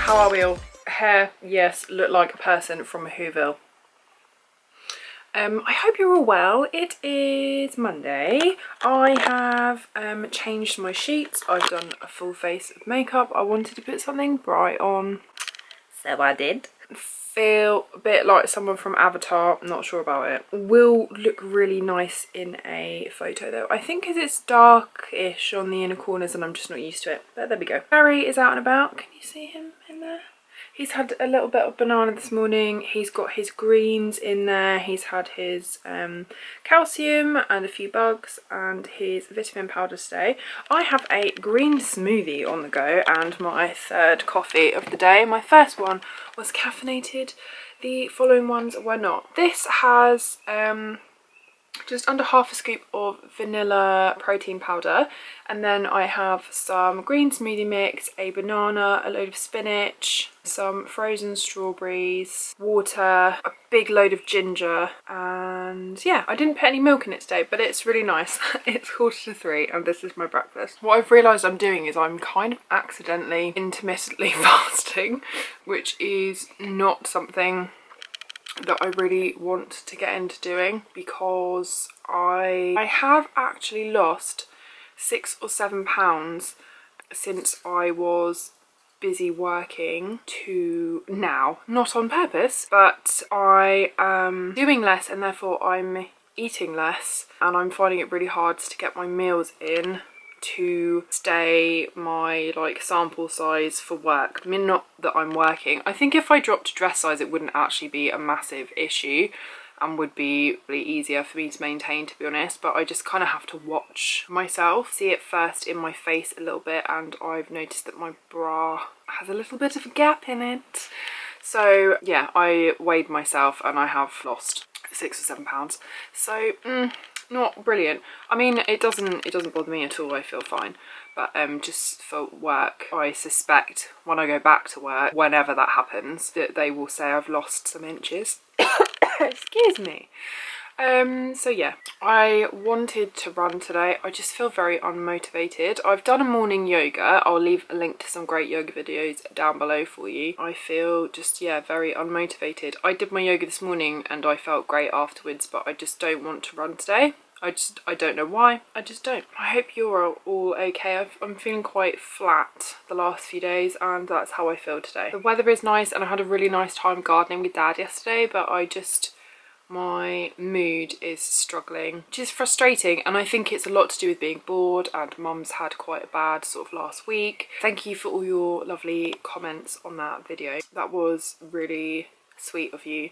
how are we all? Hair, yes, look like a person from Whoville. I hope you're all well. It is Monday. I have changed my sheets. I've done a full face of makeup. I wanted to put something bright on, so I did. Feel a bit like someone from Avatar, I'm not sure about it. Will look really nice in a photo though. I think because it's dark-ish on the inner corners and I'm just not used to it. But there we go. Harry is out and about. Can you see him in there? He's had a little bit of banana this morning. He's got his greens in there. He's had his calcium and a few bugs and his vitamin powder today. I have a green smoothie on the go and my third coffee of the day. My first one was caffeinated. The following ones were not. This has just under half a scoop of vanilla protein powder, and then I have some green smoothie mix, a banana, a load of spinach, some frozen strawberries, water, a big load of ginger, and yeah, I didn't put any milk in it today, but it's really nice. It's 3:15 and this is my breakfast. What I've realised I'm doing is I'm kind of accidentally intermittently fasting, which is not something that I really want to get into doing, because I have actually lost 6 or 7 pounds since I was busy working to now. Not on purpose, but I am doing less and therefore I'm eating less, and I'm finding it really hard to get my meals in to stay my like sample size for work. I mean, not that I'm working. I think if I dropped dress size it wouldn't actually be a massive issue and would be really easier for me to maintain, to be honest, but I just kind of have to watch myself. See it first in my face a little bit, and I've noticed that my bra has a little bit of a gap in it. So yeah, I weighed myself and I have lost 6 or 7 pounds. So not brilliant. I mean, it doesn't bother me at all. I feel fine, but just for work, I suspect when I go back to work, whenever that happens, that they will say I've lost some inches. Excuse me. So yeah, I wanted to run today. I just feel very unmotivated. I've done a morning yoga. I'll leave a link to some great yoga videos down below for you. I feel just, yeah, very unmotivated. I did my yoga this morning and I felt great afterwards, but I just don't want to run today. I don't know why, I just don't. I hope you're all okay. I'm feeling quite flat the last few days and that's how I feel today. The weather is nice and I had a really nice time gardening with Dad yesterday, but my mood is struggling, which is frustrating, and I think it's a lot to do with being bored, and Mum's had quite a bad sort of last week. Thank you for all your lovely comments on that video. That was really sweet of you.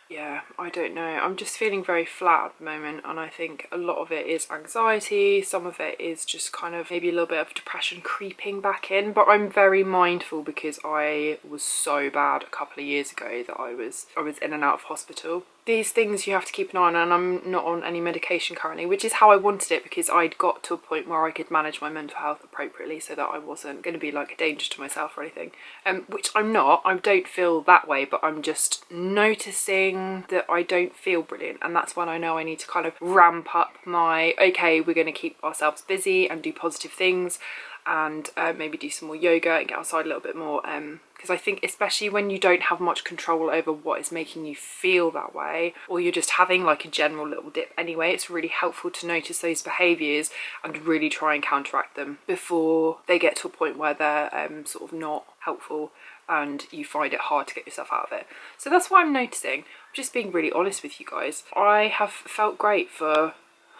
Yeah, I don't know. I'm just feeling very flat at the moment, and I think a lot of it is anxiety. Some of it is just kind of maybe a little bit of depression creeping back in, but I'm very mindful because I was so bad a couple of years ago that I was in and out of hospital. These things you have to keep an eye on, and I'm not on any medication currently, which is how I wanted it, because I'd got to a point where I could manage my mental health appropriately so that I wasn't going to be like a danger to myself or anything, which I'm not. I don't feel that way, but I'm just noticing that I don't feel brilliant, and that's when I know I need to kind of ramp up my, okay, we're going to keep ourselves busy and do positive things, and maybe do some more yoga and get outside a little bit more, because I think especially when you don't have much control over what is making you feel that way, or you're just having like a general little dip anyway, it's really helpful to notice those behaviours and really try and counteract them before they get to a point where they're sort of not helpful and you find it hard to get yourself out of it. So that's what I'm noticing. I'm just being really honest with you guys. I have felt great for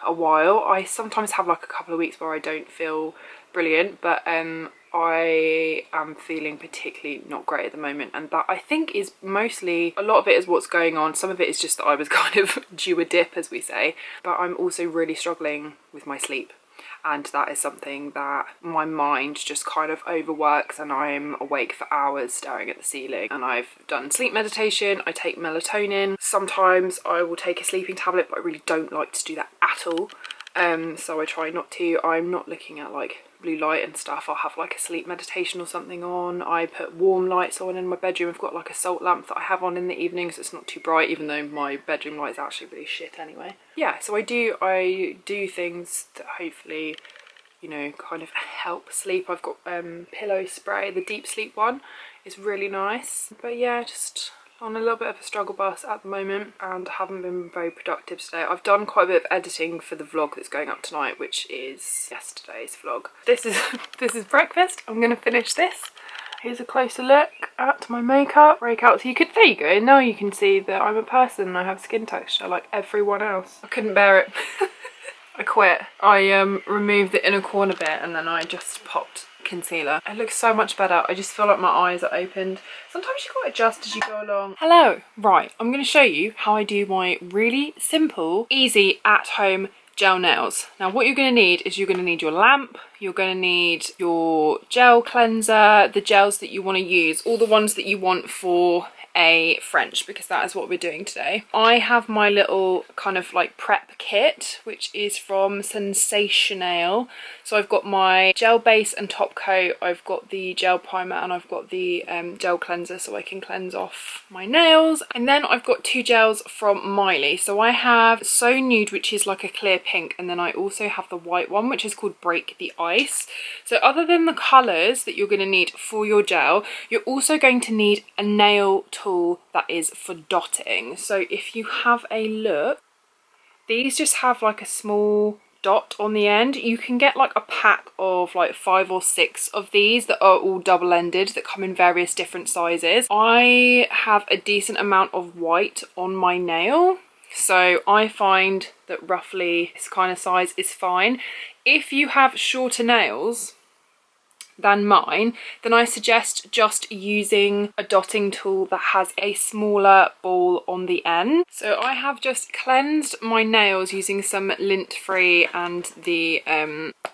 a while. I sometimes have like a couple of weeks where I don't feel brilliant, but I am feeling particularly not great at the moment, and that I think is mostly, a lot of it is what's going on. Some of it is just that I was kind of due a dip, as we say, but I'm also really struggling with my sleep, and that is something that my mind just kind of overworks, and I'm awake for hours staring at the ceiling. And I've done sleep meditation, I take melatonin, sometimes I will take a sleeping tablet, but I really don't like to do that at all, so I try not to. I'm not looking at like blue light and stuff. I'll have like a sleep meditation or something on. I put warm lights on in my bedroom. I've got like a salt lamp that I have on in the evening so it's not too bright, even though my bedroom light is actually really shit anyway. Yeah, so I do things that hopefully, you know, kind of help sleep. I've got pillow spray, the deep sleep one is really nice. But yeah, just on a little bit of a struggle bus at the moment and haven't been very productive today. I've done quite a bit of editing for the vlog that's going up tonight, which is yesterday's vlog. This is breakfast. I'm gonna finish this. Here's a closer look at my makeup. Breakout, so there you go. Now you can see that I'm a person and I have skin texture like everyone else. I couldn't bear it. I quit. I removed the inner corner bit and then I just popped concealer. It looks so much better. I just feel like my eyes are opened. Sometimes you gotta adjust as you go along. Hello. Right, I'm gonna show you how I do my really simple, easy at-home gel nails. Now what you're going to need is you're going to need your lamp, you're going to need your gel cleanser, the gels that you want to use, all the ones that you want for a French, because that is what we're doing today. I have my little kind of like prep kit, which is from Sensational. So I've got my gel base and top coat, I've got the gel primer, and I've got the gel cleanser so I can cleanse off my nails. And then I've got 2 gels from Miley. So I have So Nude, which is like a clear pink, and then I also have the white one, which is called Break the Ice. So other than the colours that you're going to need for your gel, you're also going to need a nail tool that is for dotting. So if you have a look, these just have like a small dot on the end. You can get like a pack of like 5 or 6 of these that are all double-ended that come in various different sizes. I have a decent amount of white on my nail, so I find that roughly this kind of size is fine. If you have shorter nails than mine, then I suggest just using a dotting tool that has a smaller ball on the end. So I have just cleansed my nails using some lint free and the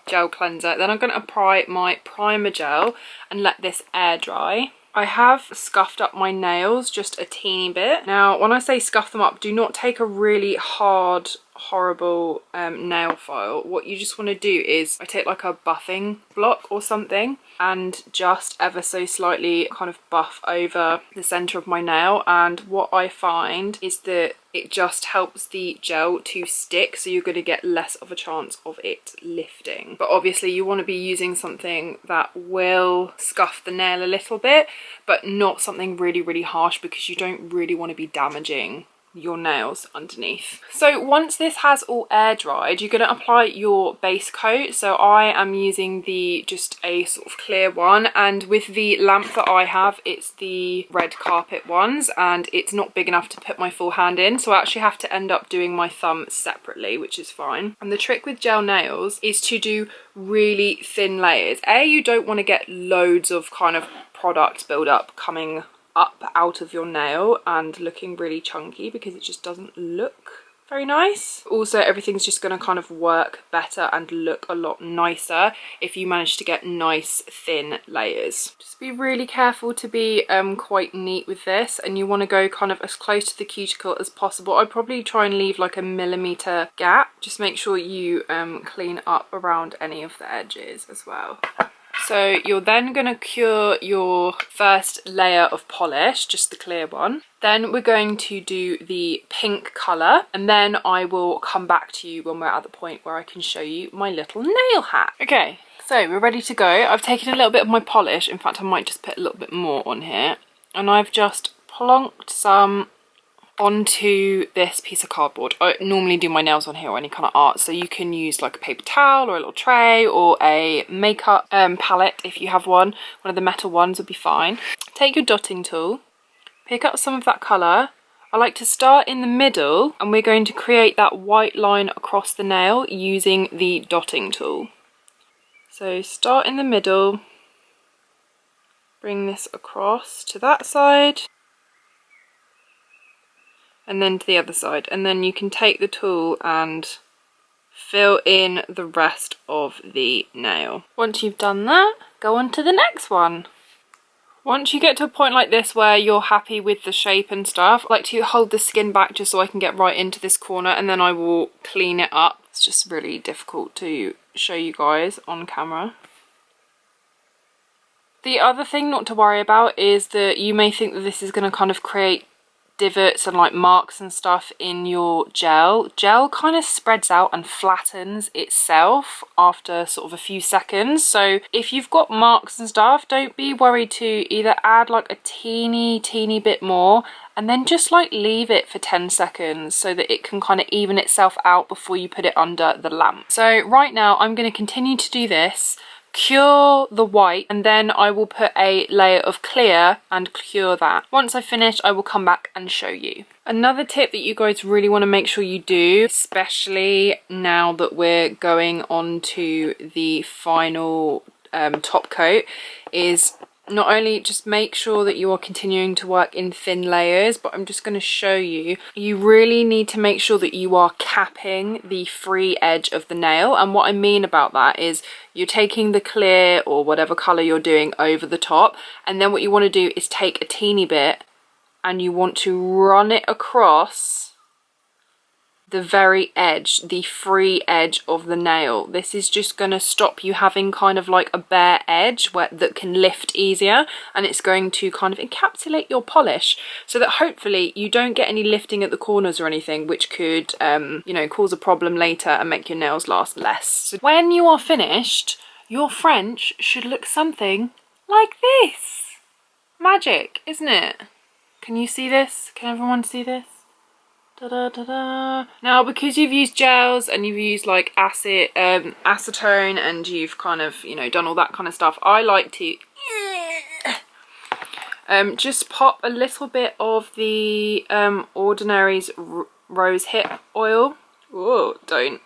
gel cleanser. Then I'm going to apply my primer gel and let this air dry. I have scuffed up my nails just a teeny bit. Now when I say scuff them up, do not take a really hard, horrible nail file. What you just want to do is, I take like a buffing block or something and just ever so slightly kind of buff over the centre of my nail, and what I find is that it just helps the gel to stick, so you're going to get less of a chance of it lifting. But obviously you want to be using something that will scuff the nail a little bit, but not something really harsh, because you don't really want to be damaging your nails underneath. So once this has all air dried, you're going to apply your base coat. So I am using just a sort of clear one, and with the lamp that I have, it's the red carpet ones, and it's not big enough to put my full hand in, so I actually have to end up doing my thumb separately, which is fine. And the trick with gel nails is to do really thin layers. You don't want to get loads of kind of product build up coming up out of your nail and looking really chunky, because it just doesn't look very nice. Also, everything's just going to kind of work better and look a lot nicer if you manage to get nice thin layers. Just be really careful to be quite neat with this, and you want to go kind of as close to the cuticle as possible. I'd probably try and leave like a millimetre gap. Just make sure you clean up around any of the edges as well. So you're then going to cure your first layer of polish, just the clear one. Then we're going to do the pink colour, and then I will come back to you when we're at the point where I can show you my little nail hat. Okay, so we're ready to go. I've taken a little bit of my polish. In fact, I might just put a little bit more on here. And I've just plonked some onto this piece of cardboard. I normally do my nails on here, or any kind of art, so you can use like a paper towel or a little tray or a makeup palette if you have one. One of the metal ones would be fine. Take your dotting tool, pick up some of that colour. I like to start in the middle, and we're going to create that white line across the nail using the dotting tool. So start in the middle, bring this across to that side, and then to the other side, and then you can take the tool and fill in the rest of the nail. Once you've done that, go on to the next one. Once you get to a point like this where you're happy with the shape and stuff, I like to hold the skin back just so I can get right into this corner, and then I will clean it up. It's just really difficult to show you guys on camera. The other thing not to worry about is that you may think that this is going to kind of create divots and like marks and stuff in your gel kind of spreads out and flattens itself after sort of a few seconds. So if you've got marks and stuff, don't be worried to either add like a teeny bit more and then just like leave it for 10 seconds so that it can kind of even itself out before you put it under the lamp. So right now I'm going to continue to do this, cure the white, and then I will put a layer of clear and cure that. Once I've finished, I will come back and show you. Another tip that you guys really want to make sure you do, especially now that we're going on to the final top coat, is not only just make sure that you are continuing to work in thin layers, but I'm just going to show you, you really need to make sure that you are capping the free edge of the nail. And what I mean about that is you're taking the clear or whatever colour you're doing over the top, and then what you want to do is take a teeny bit and you want to run it across the very edge, the free edge of the nail. This is just going to stop you having kind of like a bare edge that can lift easier, and it's going to kind of encapsulate your polish so that hopefully you don't get any lifting at the corners or anything, which could you know, cause a problem later and make your nails last less. So when you are finished, your French should look something like this. Magic, isn't it? Can you see this? Can everyone see this? Da, da, da, da. Now, because you've used gels and you've used like acetone and you've kind of, you know, done all that kind of stuff, I like to just pop a little bit of the Ordinary's rose hip oil. Whoa, don't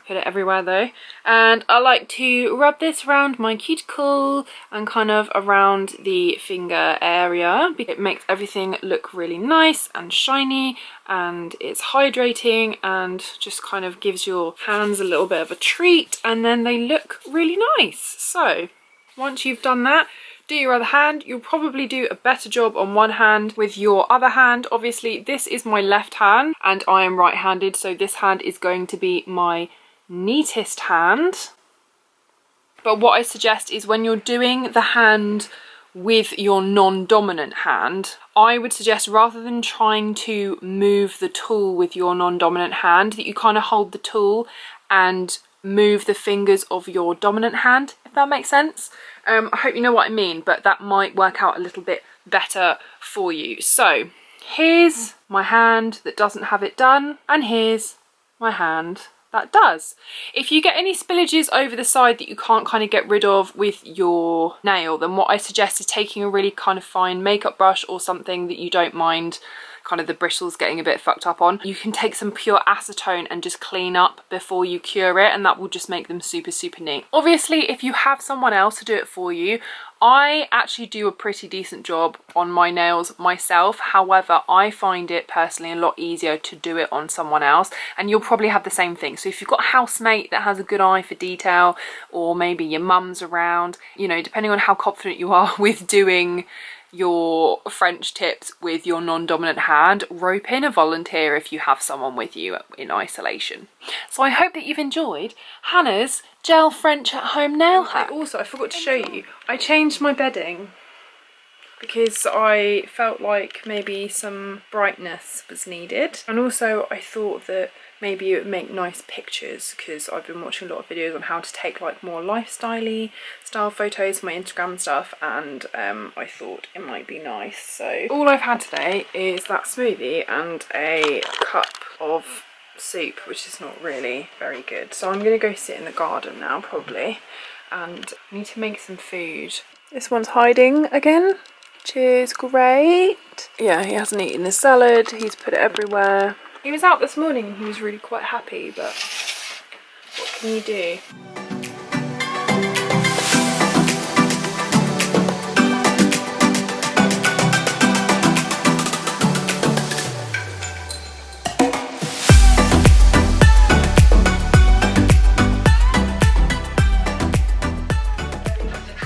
put it everywhere though. And I like to rub this around my cuticle and kind of around the finger area. It makes everything look really nice and shiny, and it's hydrating and just kind of gives your hands a little bit of a treat, and then they look really nice. So once you've done that, do your other hand. You'll probably do a better job on one hand with your other hand. Obviously this is my left hand and I am right-handed, so this hand is going to be my neatest hand. But what I suggest is when you're doing the hand with your non-dominant hand, I would suggest, rather than trying to move the tool with your non-dominant hand, that you kind of hold the tool and move the fingers of your dominant hand, if that makes sense. I hope you know what I mean, but that might work out a little bit better for you. So here's my hand that doesn't have it done, and here's my hand that does. If you get any spillages over the side that you can't kind of get rid of with your nail, then what I suggest is taking a really kind of fine makeup brush or something that you don't mind kind of the bristles getting a bit fucked up on. You can take some pure acetone and just clean up before you cure it, and that will just make them super neat. Obviously if you have someone else to do it for you, I actually do a pretty decent job on my nails myself. However, I find it personally a lot easier to do it on someone else, and you'll probably have the same thing. So if you've got a housemate that has a good eye for detail, or maybe your mum's around, you know, depending on how confident you are with doing your French tips with your non-dominant hand, rope in a volunteer if you have someone with you in isolation. So I hope that you've enjoyed Hannah's gel French at home nail hack. Also, I forgot to show you, I changed my bedding because I felt like maybe some brightness was needed, and also I thought that maybe it would make nice pictures, because I've been watching a lot of videos on how to take like more lifestyle-y style photos for my Instagram and stuff, and I thought it might be nice. So all I've had today is that smoothie and a cup of soup, which is not really very good. So I'm gonna go sit in the garden now probably, and I need to make some food. This one's hiding again, which is great. Yeah, he hasn't eaten his salad, he's put it everywhere. He was out this morning and he was really quite happy, but what can you do?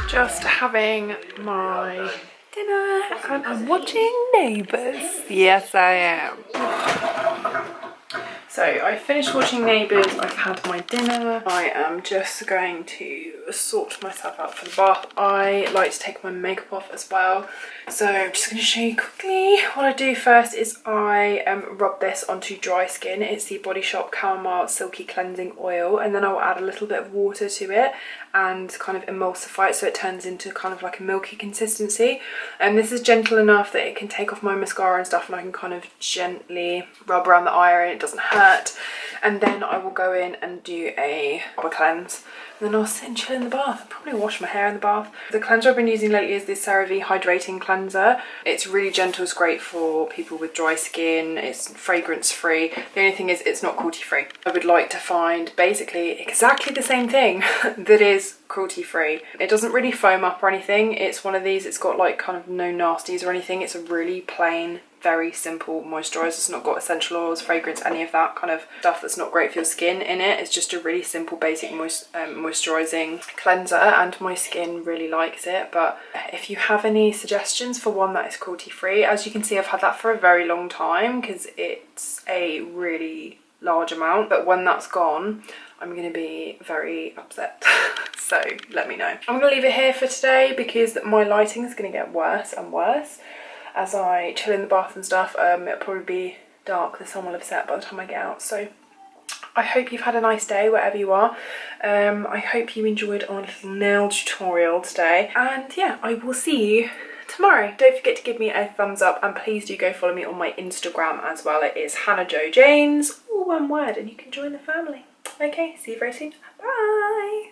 Just having my dinner and I'm watching Neighbours. Yes, I am. So So I finished watching Neighbours, I've had my dinner. I am just going to sort myself out for the bath. I like to take my makeup off as well. So I'm just going to show you quickly. What I do first is I rub this onto dry skin. It's the Body Shop Chamomile Silky Cleansing Oil, and then I'll add a little bit of water to it and kind of emulsify it so it turns into kind of like a milky consistency. And this is gentle enough that it can take off my mascara and stuff, and I can kind of gently rub around the eye and it doesn't hurt. And then I will go in and do a proper cleanse. And then I'll sit and chill in the bath. I'll probably wash my hair in the bath. The cleanser I've been using lately is this CeraVe Hydrating Cleanser. It's really gentle, it's great for people with dry skin, it's fragrance free. The only thing is it's not cruelty free. I would like to find basically exactly the same thing that is cruelty free. It doesn't really foam up or anything. It's one of these, it's got like kind of no nasties or anything. It's a really plain, very simple moisturiser. It's not got essential oils, fragrance, any of that kind of stuff that's not great for your skin in it. It's just a really simple basic moisturising cleanser, and my skin really likes it. But if you have any suggestions for one that is cruelty free, as you can see I've had that for a very long time because it's a really large amount, but when that's gone I'm going to be very upset. So let me know. I'm going to leave it here for today because my lighting is going to get worse and worse as I chill in the bath and stuff. It'll probably be dark, the sun will have set by the time I get out. So I hope you've had a nice day wherever you are. I hope you enjoyed our little nail tutorial today, and yeah, I will see you tomorrow. Don't forget to give me a thumbs up, and please do go follow me on my Instagram as well. It is hannahjojanes, all one word, and you can join the family. Okay, see you very soon. Bye.